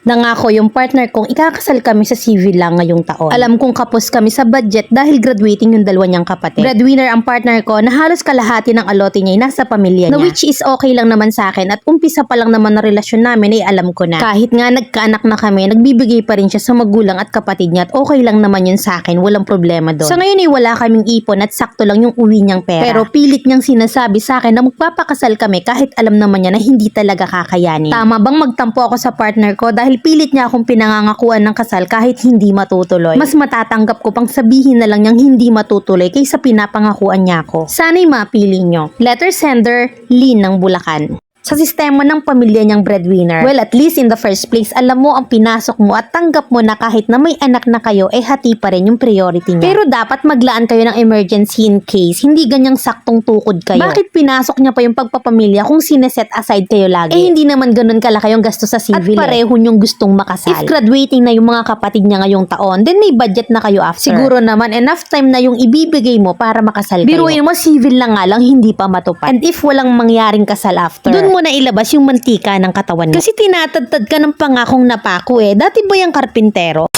Nangako yung partner kong ikakasal kami sa civil lang ngayong taon. Alam kong kapos kami sa budget dahil graduating yung dalawa niyang kapatid. Breadwinner ang partner ko na halos kalahati ng alote niya ay nasa pamilya niya. Na which is okay lang naman sa akin at umpisa pa lang naman na relasyon namin ay alam ko na. Kahit nga nagkaanak na kami, nagbibigay pa rin siya sa magulang at kapatid niya at okay lang naman yun sa akin, walang problema doon. Sa ngayon ay wala kaming ipon at sakto lang yung uwi niyang pera. Pero pilit niyang sinasabi sa akin na magpapakasal kami kahit alam naman niya na hindi talaga kakayanin. Tama bang magtampo ako sa partner ko dahil pilit niya akong pinangangakuan ng kasal kahit hindi matutuloy? Mas matatanggap ko pang sabihin na lang niyang hindi matutuloy kaysa pinapangakuan niya ako. Sana'y mapili niyo. Letter sender, Lynn ng Bulacan. Sa sistema ng pamilya niyang breadwinner, well, at least in the first place, alam mo ang pinasok mo at tanggap mo na kahit na may anak na kayo, hati pa rin yung priority niya. Pero dapat maglaan kayo ng emergency in case, hindi ganyang saktong tukod kayo. Bakit pinasok niya pa yung pagpapamilya kung sineset aside kayo lagi? Hindi naman ganun kalaki yung gasto sa civil. At pareho niyong gustong makasal. If graduating na yung mga kapatid niya ngayong taon, then may budget na kayo after. Siguro naman enough time na yung ibibigay mo para makasal kayo. Biruin mo, civil lang nga lang, hindi pa matupad. And if walang mangyaring kasal after, dun mo na ilabas yung mantika ng katawan mo. Kasi tinatadtad ka ng pangakong napako Dati ba yung karpintero?